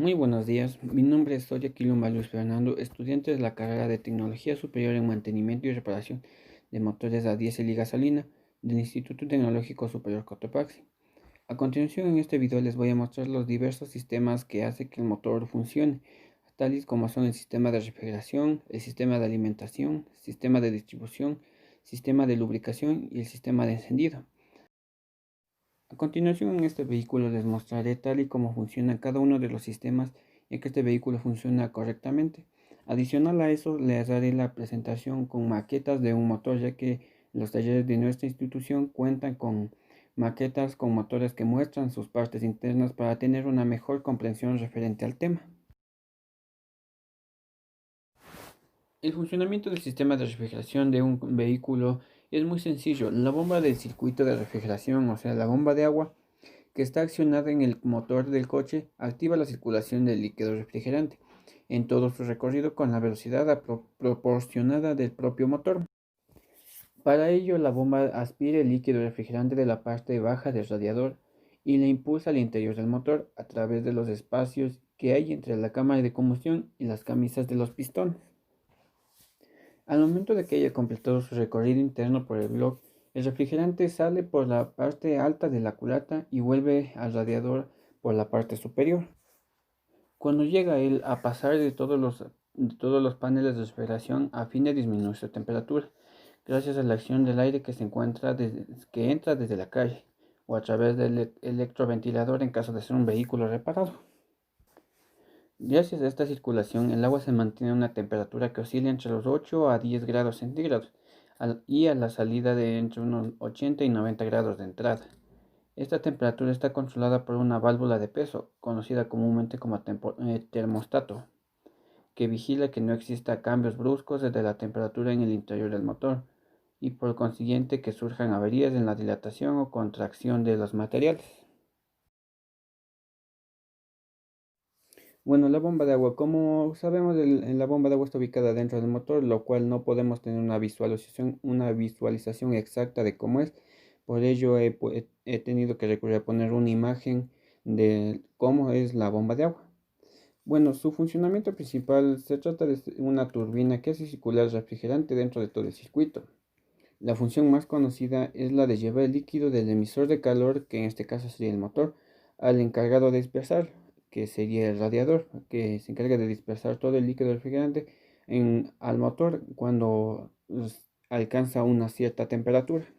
Muy buenos días, mi nombre es Soria Quilomba Luis Fernando, estudiante de la carrera de Tecnología Superior en Mantenimiento y Reparación de Motores a diésel y gasolina del Instituto Tecnológico Superior Cotopaxi. A continuación en este video les voy a mostrar los diversos sistemas que hacen que el motor funcione, tales como son el sistema de refrigeración, el sistema de alimentación, sistema de distribución, sistema de lubricación y el sistema de encendido. A continuación en este vehículo les mostraré tal y cómo funciona cada uno de los sistemas y que este vehículo funciona correctamente. Adicional a eso les haré la presentación con maquetas de un motor, ya que los talleres de nuestra institución cuentan con maquetas con motores que muestran sus partes internas para tener una mejor comprensión referente al tema. El funcionamiento del sistema de refrigeración de un vehículo es muy sencillo. La bomba del circuito de refrigeración, o sea, la bomba de agua, que está accionada en el motor del coche, activa la circulación del líquido refrigerante en todo su recorrido con la velocidad proporcionada del propio motor. Para ello, la bomba aspira el líquido refrigerante de la parte baja del radiador y le impulsa al interior del motor a través de los espacios que hay entre la cámara de combustión y las camisas de los pistones. Al momento de que haya completado su recorrido interno por el bloque, el refrigerante sale por la parte alta de la culata y vuelve al radiador por la parte superior. Cuando llega él a pasar de todos los paneles de refrigeración a fin de disminuir su temperatura, gracias a la acción del aire que entra desde la calle o a través del electroventilador en caso de ser un vehículo reparado. Gracias a esta circulación, el agua se mantiene a una temperatura que oscila entre los 8 a 10 grados centígrados y a la salida de entre unos 80 y 90 grados de entrada. Esta temperatura está controlada por una válvula de peso, conocida comúnmente como termostato, que vigila que no exista cambios bruscos de la temperatura en el interior del motor y por consiguiente que surjan averías en la dilatación o contracción de los materiales. Bueno, la bomba de agua, como sabemos, la bomba de agua está ubicada dentro del motor, lo cual no podemos tener una visualización exacta de cómo es. Por ello he tenido que recurrir a poner una imagen de cómo es la bomba de agua. Bueno, su funcionamiento principal se trata de una turbina que hace circular el refrigerante dentro de todo el circuito. La función más conocida es la de llevar el líquido del emisor de calor, que en este caso sería el motor, al encargado de dispersar, que sería el radiador, que se encarga de dispersar todo el líquido refrigerante al motor cuando alcanza una cierta temperatura.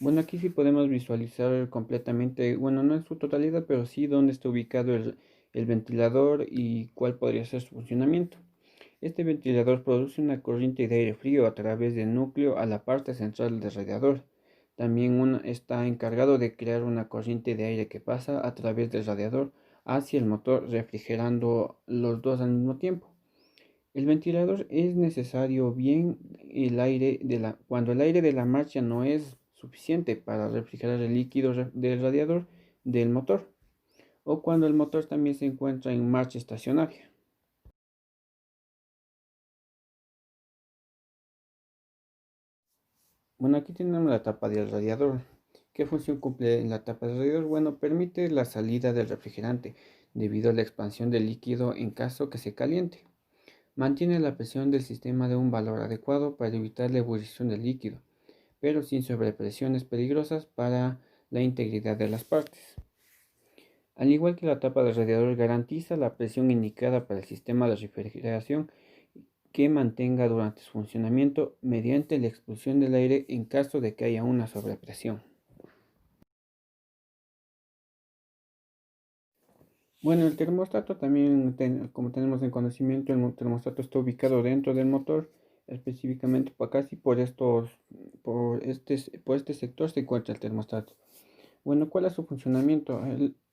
Bueno, aquí sí podemos visualizar completamente, bueno, no en su totalidad, pero sí dónde está ubicado el ventilador y cuál podría ser su funcionamiento. Este ventilador produce una corriente de aire frío a través del núcleo a la parte central del radiador. También está encargado de crear una corriente de aire que pasa a través del radiador hacia el motor, refrigerando los dos al mismo tiempo. El ventilador es necesario bien cuando el aire de la marcha no es suficiente para refrigerar el líquido del radiador del motor, o cuando el motor también se encuentra en marcha estacionaria. Bueno, aquí tenemos la tapa del radiador. ¿Qué función cumple la tapa del radiador? Bueno, permite la salida del refrigerante debido a la expansión del líquido en caso que se caliente. Mantiene la presión del sistema de un valor adecuado para evitar la ebullición del líquido, pero sin sobrepresiones peligrosas para la integridad de las partes. Al igual que la tapa del radiador garantiza la presión indicada para el sistema de refrigeración que mantenga durante su funcionamiento mediante la expulsión del aire en caso de que haya una sobrepresión. Bueno, el termostato también, como tenemos en conocimiento, el termostato está ubicado dentro del motor, específicamente casi por este sector se encuentra el termostato. Bueno, ¿cuál es su funcionamiento?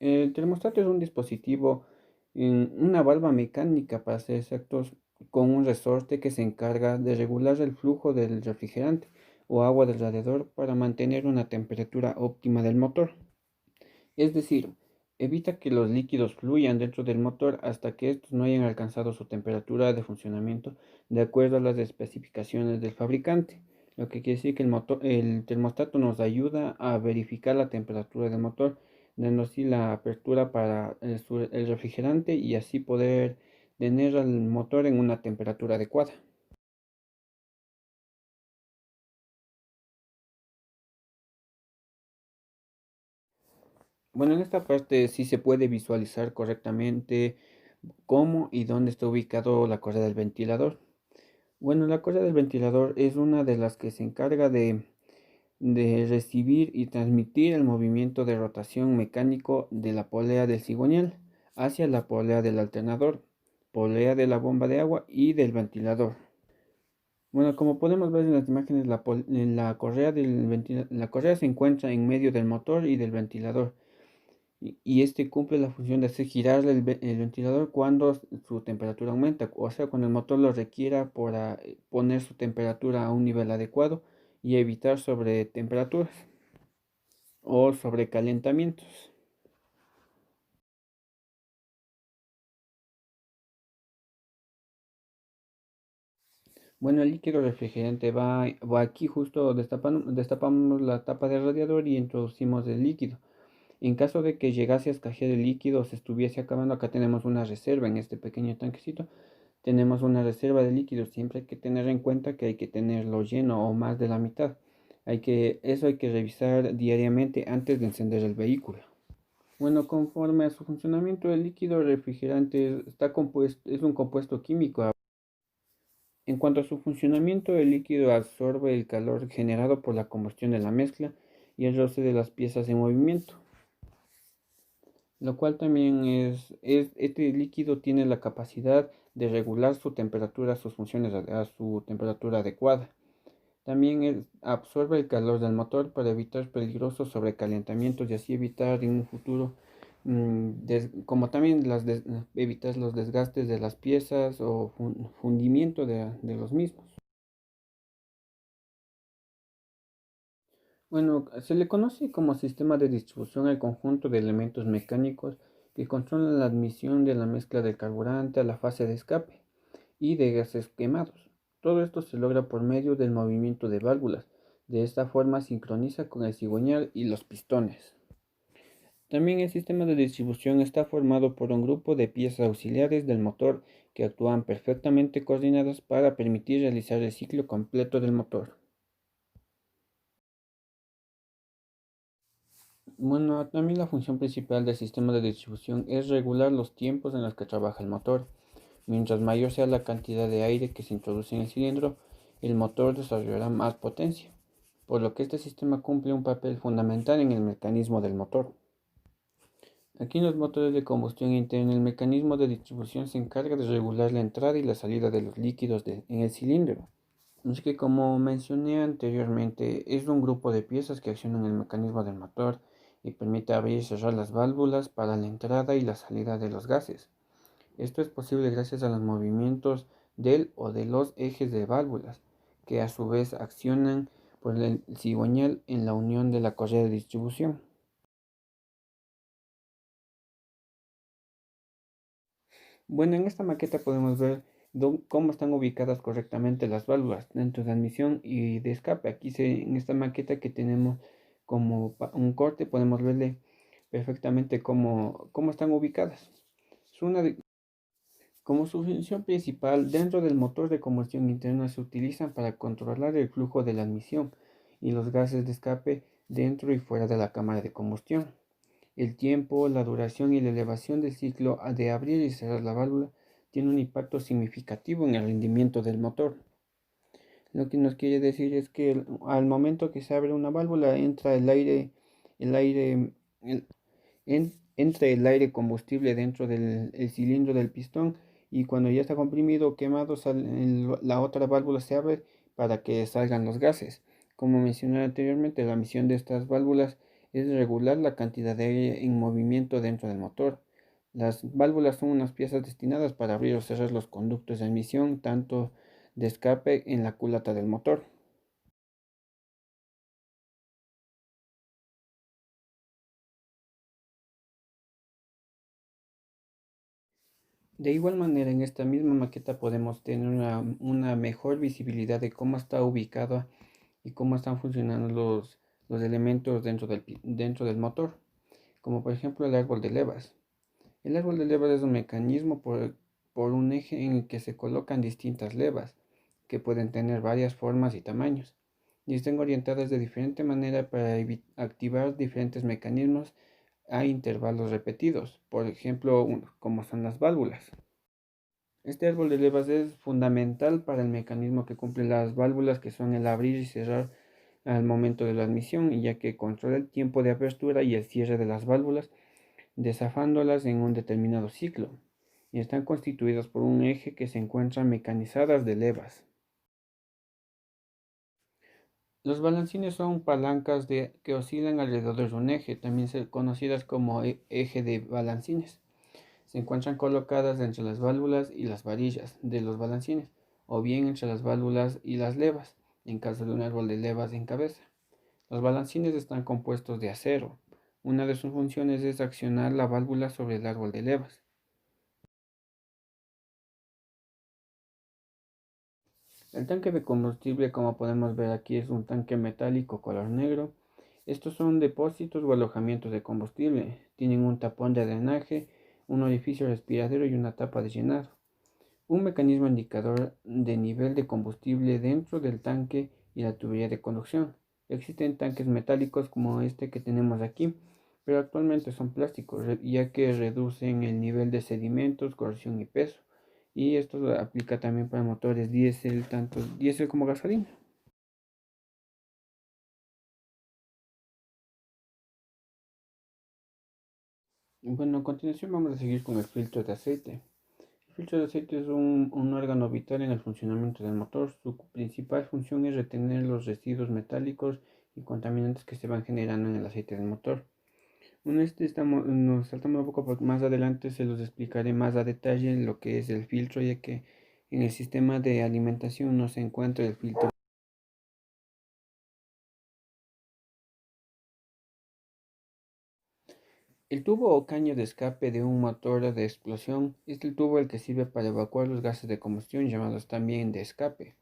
El termostato es un dispositivo, una válvula mecánica para ser exactos, con un resorte que se encarga de regular el flujo del refrigerante o agua del radiador para mantener una temperatura óptima del motor. Es decir, evita que los líquidos fluyan dentro del motor hasta que estos no hayan alcanzado su temperatura de funcionamiento de acuerdo a las especificaciones del fabricante. Lo que quiere decir que el termostato nos ayuda a verificar la temperatura del motor dando así la apertura para el refrigerante y así poder tener al motor en una temperatura adecuada. Bueno, en esta parte sí se puede visualizar correctamente cómo y dónde está ubicado la correa del ventilador. Bueno, la correa del ventilador es una de las que se encarga de recibir y transmitir el movimiento de rotación mecánico de la polea del cigüeñal hacia la polea del alternador, polea de la bomba de agua y del ventilador. Bueno, como podemos ver en las imágenes, la correa la correa se encuentra en medio del motor y del ventilador. Y este cumple la función de hacer girar el ventilador cuando su temperatura aumenta, o sea, cuando el motor lo requiera para poner su temperatura a un nivel adecuado y evitar sobretemperaturas o sobrecalentamientos. Bueno, el líquido refrigerante va aquí justo destapamos la tapa del radiador y introducimos el líquido. En caso de que llegase a escasear el líquido o se estuviese acabando, acá tenemos una reserva en este pequeño tanquecito. Tenemos una reserva de líquido. Siempre hay que tener en cuenta que hay que tenerlo lleno o más de la mitad. Eso hay que revisar diariamente antes de encender el vehículo. Bueno, conforme a su funcionamiento, el líquido refrigerante es un compuesto químico. En cuanto a su funcionamiento, el líquido absorbe el calor generado por la combustión de la mezcla y el roce de las piezas en movimiento, lo cual también este líquido tiene la capacidad de regular su temperatura, sus funciones a su temperatura adecuada. También absorbe el calor del motor para evitar peligrosos sobrecalentamientos y así evitar en un futuro, como también evitar los desgastes de las piezas o fundimiento de los mismos. Bueno, se le conoce como sistema de distribución al conjunto de elementos mecánicos que controlan la admisión de la mezcla del carburante a la fase de escape y de gases quemados. Todo esto se logra por medio del movimiento de válvulas. De esta forma sincroniza con el cigüeñal y los pistones. También el sistema de distribución está formado por un grupo de piezas auxiliares del motor que actúan perfectamente coordinadas para permitir realizar el ciclo completo del motor. Bueno, también la función principal del sistema de distribución es regular los tiempos en los que trabaja el motor. Mientras mayor sea la cantidad de aire que se introduce en el cilindro, el motor desarrollará más potencia, por lo que este sistema cumple un papel fundamental en el mecanismo del motor. Aquí en los motores de combustión interna, el mecanismo de distribución se encarga de regular la entrada y la salida de los líquidos en el cilindro. Es que como mencioné anteriormente, es un grupo de piezas que accionan el mecanismo del motor y permite abrir y cerrar las válvulas para la entrada y la salida de los gases. Esto es posible gracias a los movimientos del o de los ejes de válvulas, que a su vez accionan por el cigüeñal en la unión de la correa de distribución. Bueno, en esta maqueta podemos ver cómo están ubicadas correctamente las válvulas dentro de admisión y de escape. En esta maqueta que tenemos como un corte podemos verle perfectamente cómo están ubicadas. Es una de- Como su función principal dentro del motor de combustión interna se utilizan para controlar el flujo de la admisión y los gases de escape dentro y fuera de la cámara de combustión. El tiempo, la duración y la elevación del ciclo de abrir y cerrar la válvula tiene un impacto significativo en el rendimiento del motor. Lo que nos quiere decir es que al momento que se abre una válvula entra el aire, el- entra el aire combustible dentro del el cilindro del pistón y cuando ya está comprimido o quemado la otra válvula se abre para que salgan los gases. Como mencioné anteriormente, la misión de estas válvulas es regular la cantidad de aire en movimiento dentro del motor. Las válvulas son unas piezas destinadas para abrir o cerrar los conductos de emisión, tanto de escape en la culata del motor. De igual manera, en esta misma maqueta podemos tener una mejor visibilidad de cómo está ubicado y cómo están funcionando los elementos dentro del motor. como por ejemplo el árbol de levas. El árbol de levas es un mecanismo por un eje en el que se colocan distintas levas, que pueden tener varias formas y tamaños, y están orientadas de diferente manera para activar diferentes mecanismos a intervalos repetidos, por ejemplo, como son las válvulas. Este árbol de levas es fundamental para el mecanismo que cumplen las válvulas, que son el abrir y cerrar al momento de la admisión, y ya que controla el tiempo de apertura y el cierre de las válvulas, desafándolas en un determinado ciclo, y están constituidas por un eje que se encuentran mecanizadas de levas. Los balancines son palancas que oscilan alrededor de un eje, también conocidas como eje de balancines. Se encuentran colocadas entre las válvulas y las varillas de los balancines, o bien entre las válvulas y las levas, en caso de un árbol de levas en cabeza. Los balancines están compuestos de acero. Una de sus funciones es accionar la válvula sobre el árbol de levas. El tanque de combustible, como podemos ver aquí, es un tanque metálico color negro. Estos son depósitos o alojamientos de combustible. Tienen un tapón de drenaje, un orificio respiradero y una tapa de llenado. Un mecanismo indicador de nivel de combustible dentro del tanque y la tubería de conducción. Existen tanques metálicos como este que tenemos aquí, pero actualmente son plásticos, ya que reducen el nivel de sedimentos, corrosión y peso. Y esto lo aplica también para motores diésel, tanto diésel como gasolina. Bueno, a continuación vamos a seguir con el filtro de aceite. El filtro de aceite es un órgano vital en el funcionamiento del motor. Su principal función es retener los residuos metálicos y contaminantes que se van generando en el aceite del motor. Bueno, nos saltamos un poco porque más adelante se los explicaré más a detalle lo que es el filtro, ya que en el sistema de alimentación no se encuentra el filtro. El tubo o caño de escape de un motor de explosión es el tubo el que sirve para evacuar los gases de combustión, llamados también de escape,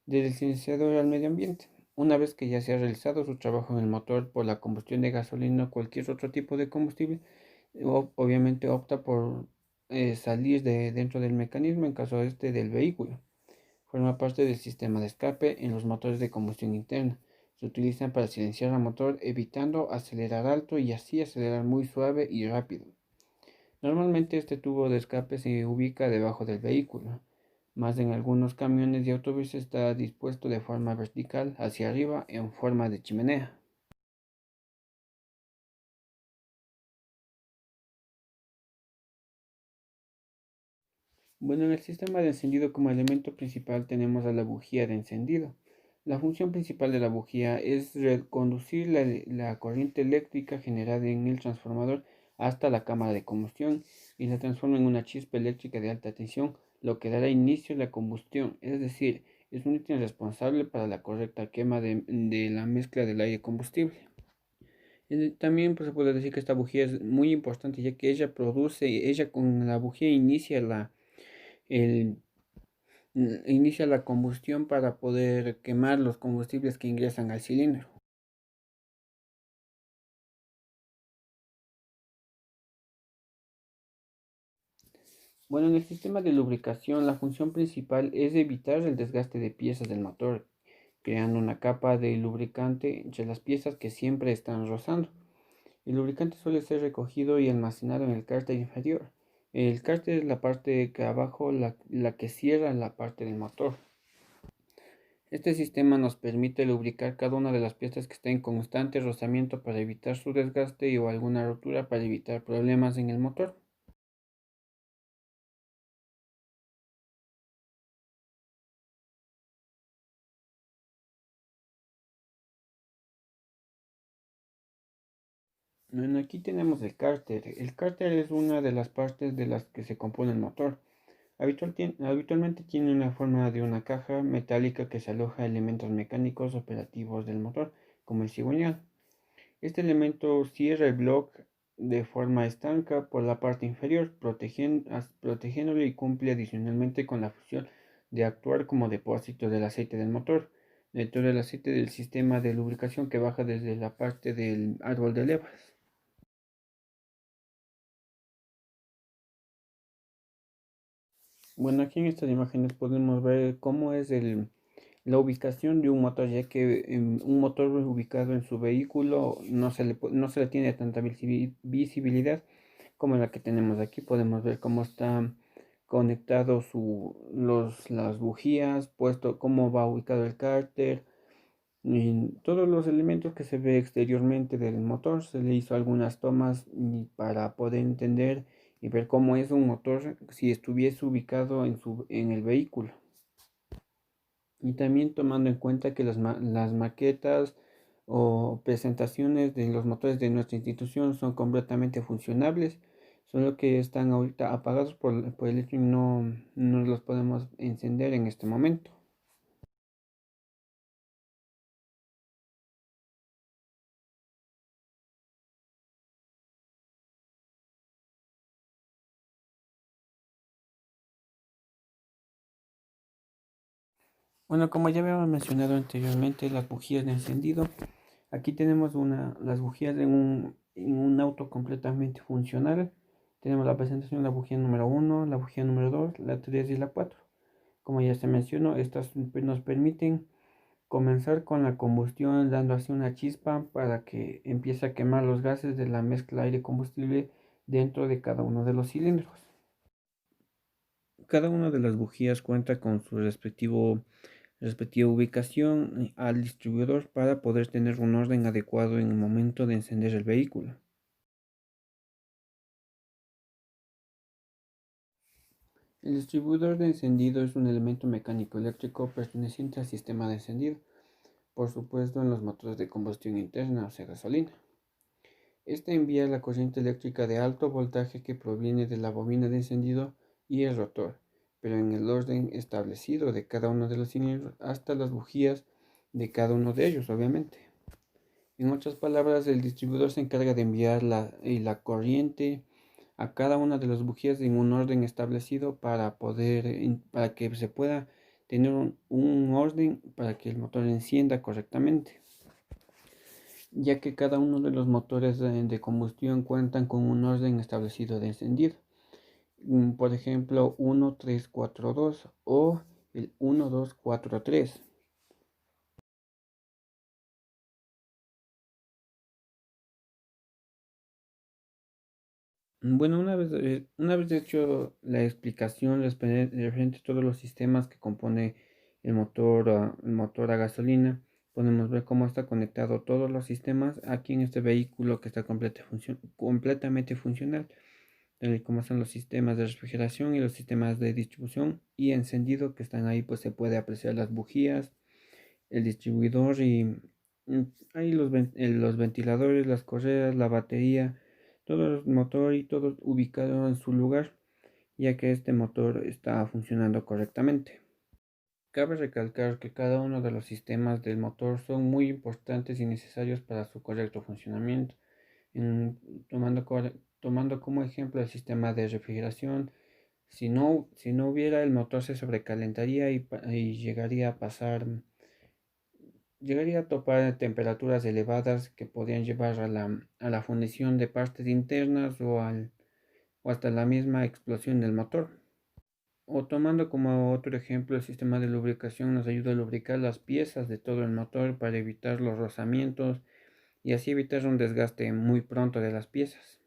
del silenciador al medio ambiente. Una vez que ya se ha realizado su trabajo en el motor por la combustión de gasolina o cualquier otro tipo de combustible, obviamente opta por salir de dentro del mecanismo en caso del vehículo. Forma parte del sistema de escape en los motores de combustión interna. Se utilizan para silenciar el motor, evitando acelerar alto y así acelerar muy suave y rápido. Normalmente este tubo de escape se ubica debajo del vehículo, más en algunos camiones y autobuses está dispuesto de forma vertical hacia arriba en forma de chimenea. Bueno, en el sistema de encendido como elemento principal tenemos a la bujía de encendido. La función principal de la bujía es reconducir la corriente eléctrica generada en el transformador hasta la cámara de combustión y la transforma en una chispa eléctrica de alta tensión, lo que dará inicio a la combustión, es decir, es un ítem responsable para la correcta quema de la mezcla del aire combustible. También pues, se puede decir que esta bujía es muy importante ya que ella con la bujía el, inicia la combustión para poder quemar los combustibles que ingresan al cilindro. Bueno, en el sistema de lubricación, la función principal es evitar el desgaste de piezas del motor, creando una capa de lubricante entre las piezas que siempre están rozando. El lubricante suele ser recogido y almacenado en el cárter inferior. El cárter es la parte que abajo, la que cierra la parte del motor. Este sistema nos permite lubricar cada una de las piezas que está en constante rozamiento para evitar su desgaste o alguna rotura para evitar problemas en el motor. Bueno, aquí tenemos el cárter. El cárter es una de las partes de las que se compone el motor. Habitualmente tiene una forma de una caja metálica que se aloja elementos mecánicos operativos del motor, como el cigüeñal. Este elemento cierra el bloque de forma estanca por la parte inferior, protegiéndolo y cumple adicionalmente con la función de actuar como depósito del aceite del motor, de todo el aceite del sistema de lubricación que baja desde la parte del árbol de levas. Bueno, aquí en estas imágenes podemos ver cómo es la ubicación de un motor, ya que un motor ubicado en su vehículo no se le tiene tanta visibilidad como la que tenemos aquí. Podemos ver cómo está conectado las bujías, puesto cómo va ubicado el cárter y todos los elementos que se ve exteriormente del motor. Se le hizo algunas tomas para poder entender y ver cómo es un motor si estuviese ubicado en el vehículo. Y también tomando en cuenta que las maquetas o presentaciones de los motores de nuestra institución son completamente funcionables, solo que están ahorita apagados por el hecho y no los podemos encender en este momento. Bueno, como ya habíamos mencionado anteriormente, las bujías de encendido. Aquí tenemos las bujías en un auto completamente funcional. Tenemos la presentación de la bujía número 1, la bujía número 2, la 3 y la 4. Como ya se mencionó, estas nos permiten comenzar con la combustión dando así una chispa para que empiece a quemar los gases de la mezcla aire-combustible dentro de cada uno de los cilindros. Cada una de las bujías cuenta con su respectiva ubicación al distribuidor para poder tener un orden adecuado en el momento de encender el vehículo. El distribuidor de encendido es un elemento mecánico eléctrico perteneciente al sistema de encendido, por supuesto en los motores de combustión interna, o sea, gasolina. Este envía la corriente eléctrica de alto voltaje que proviene de la bobina de encendido y el rotor, pero en el orden establecido de cada uno de los cilindros hasta las bujías de cada uno de ellos, obviamente. En otras palabras, el distribuidor se encarga de enviar la corriente a cada una de las bujías en un orden establecido para que se pueda tener un orden para que el motor encienda correctamente, ya que cada uno de los motores de combustión cuentan con un orden establecido de encendido. Por ejemplo, 1-3-4-2 o el 1-2-4-3. Bueno, una vez hecho la explicación referente a todos los sistemas que compone el motor a gasolina, podemos ver cómo está conectado todos los sistemas aquí en este vehículo que está completamente funcional, tal y como son los sistemas de refrigeración y los sistemas de distribución y encendido que están ahí. Pues se puede apreciar las bujías, el distribuidor y ahí los ventiladores, las correas, la batería, todo el motor y todo ubicado en su lugar, ya que este motor está funcionando correctamente. Cabe recalcar que cada uno de los sistemas del motor son muy importantes y necesarios para su correcto funcionamiento. En- tomando, tomando como ejemplo el sistema de refrigeración, si no hubiera, el motor se sobrecalentaría y llegaría a topar temperaturas elevadas que podrían llevar a la fundición de partes internas o hasta la misma explosión del motor. O tomando como otro ejemplo, el sistema de lubricación nos ayuda a lubricar las piezas de todo el motor para evitar los rozamientos y así evitar un desgaste muy pronto de las piezas.